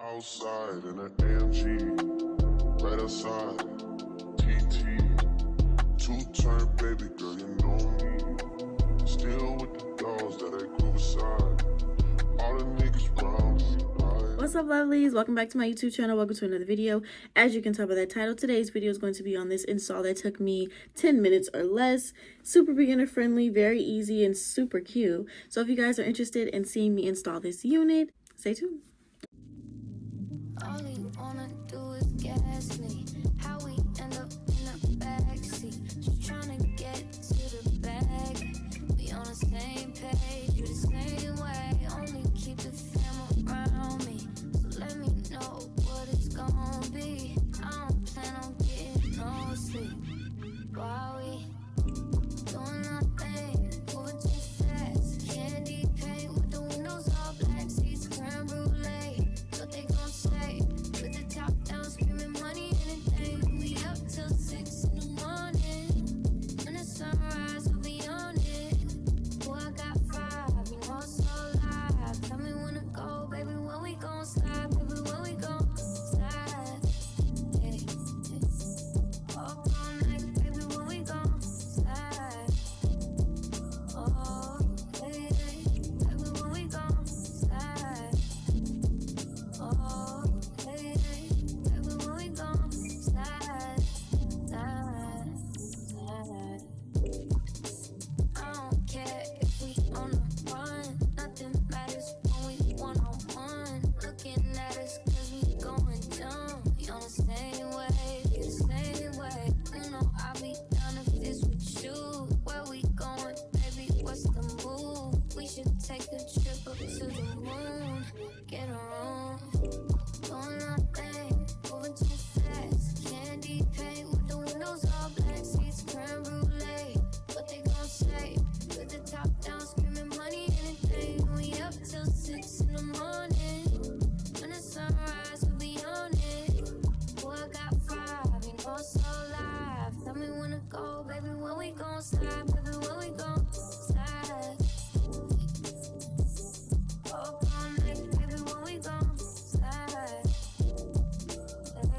Outside in an AMG, right outside, TT, two-turn baby girl, you know me. Still with the dolls that I grew beside. All the niggas round me. What's up, lovelies? Welcome back to my YouTube channel. Welcome to another video. As you can tell by that title, today's video is going to be on this install that took me 10 minutes or less. Super beginner friendly, very easy, and super cute. So if you guys are interested in seeing me install this unit, stay tuned. All you wanna do is gas me. How we end up in the backseat, just trying to get to the bag. We on the same page, you the same way. Only keep the fam around me, so let me know what it's gonna be. I don't plan on getting no sleep while we doing nothing, moving too fast. Candy paint with the windows all black, seats creme brulee. What they gon' say? With the top down, screaming money, anything. We up till 6 in the morning. When the sunrise, we'll be on it. Boy, I got 5, you know it's so live. Tell me when to go, baby, when we gon' slide, baby, when we gon' slide. Hey, up all night, baby, when we gon' slide. Oh, hey, baby, when we gon' slide. Oh, hey, baby, when we gon' slide, slide, slide. I don't care if we on the run, nothing matters when we one-on-one. Looking at us cause we going dumb. We on the same way, we the same way. You know I'll be down if it's with you. Where we going, baby, what's the move? We should take a trip up to the moon, get a room. Doing nothing, moving too fast. Candy paint with the windows all black, seats creme brulee. What they gon' say? With the top down, screaming money, anything. We up till 6 in the morning. When the sunrise, we'll be on it. Boy, I got 5, you know it's so live. Tell me when to go, baby, when we gon' slide, baby, when we gon' slide. Up all night, baby, when we gon' slide.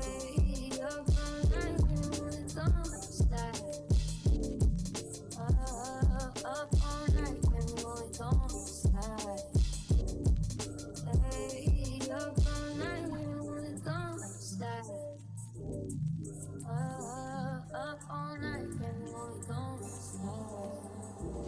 Hey, up all night, when we gon' slide. Up all night, baby, when we gon' slide. Hey, up all night, when we gon' slide. Up all night, baby, when we gon' slide.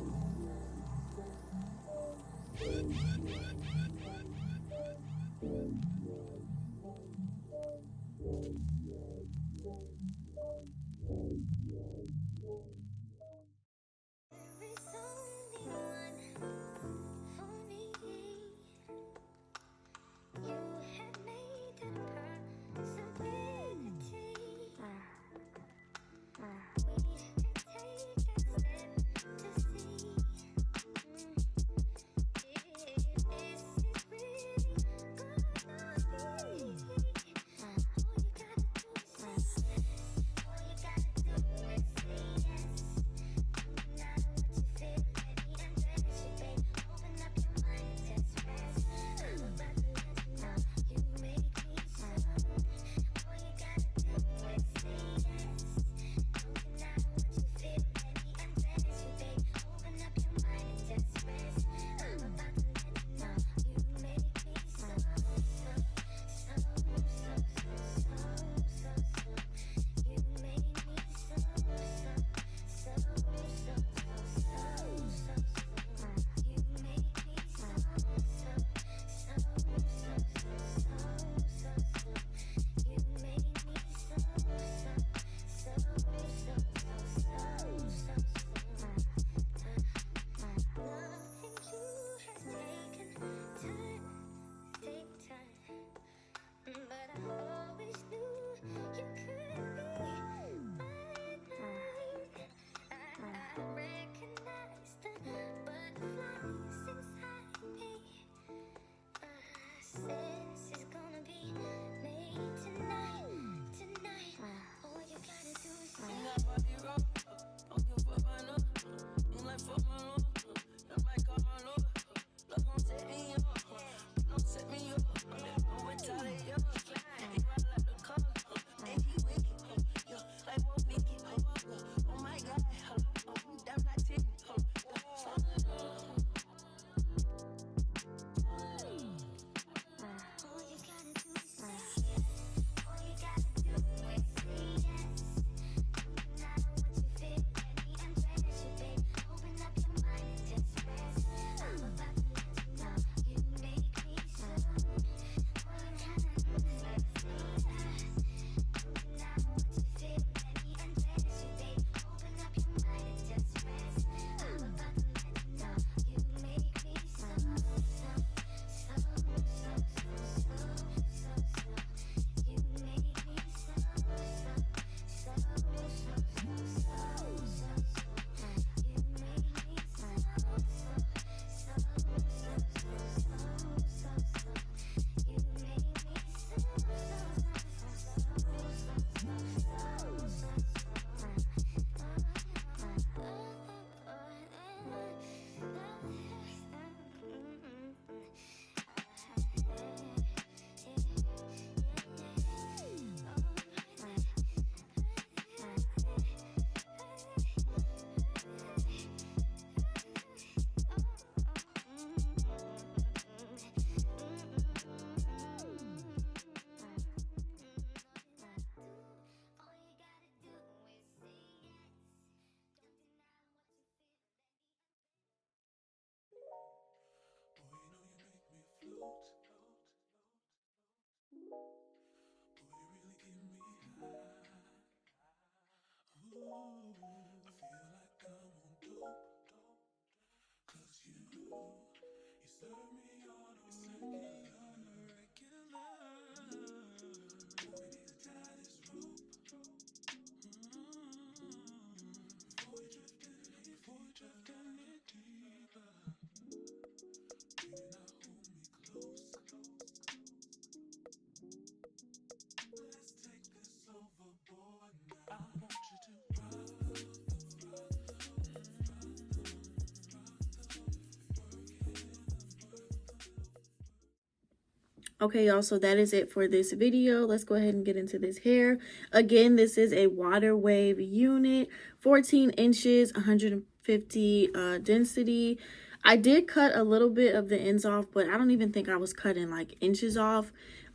Okay, y'all, so that is it for this video. Let's go ahead and get into this hair. Again, this is a water wave unit, 14 inches, 150 density. I did cut a little bit of the ends off, but I don't even think I was cutting like inches off.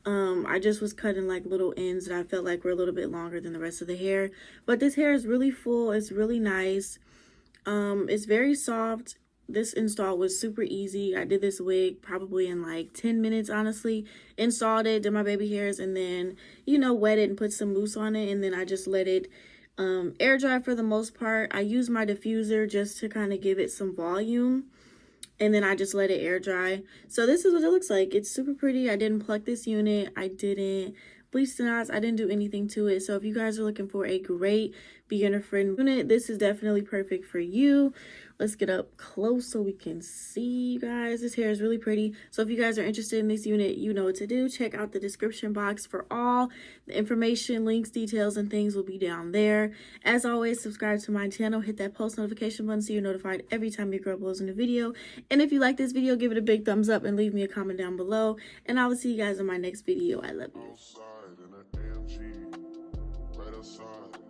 I just was cutting like little ends that I felt like were a little bit longer than the rest of the hair. But this hair is really full. It's really nice. It's very soft. This install was super easy. I did this wig probably in like 10 minutes, honestly. Installed it, did my baby hairs, and then, you know, wet it and put some mousse on it. And then I just let it air dry for the most part. I used my diffuser just to kind of give it some volume. And then I just let it air dry. So this is what it looks like. It's super pretty. I didn't pluck this unit. I didn't bleach the knots. I didn't do anything to it. So if you guys are looking for a great beginner-friendly unit, this is definitely perfect for you. Let's get up close so we can see, you guys. This hair is really pretty. So if you guys are interested in this unit, you know what to do. Check out the description box for all the information, links, details, and things will be down there. As always, subscribe to my channel. Hit that post notification button so you're notified every time your girl uploads a new video. And if you like this video, give it a big thumbs up and leave me a comment down below. And I will see you guys in my next video. I love you. Outside in an AMG, right outside.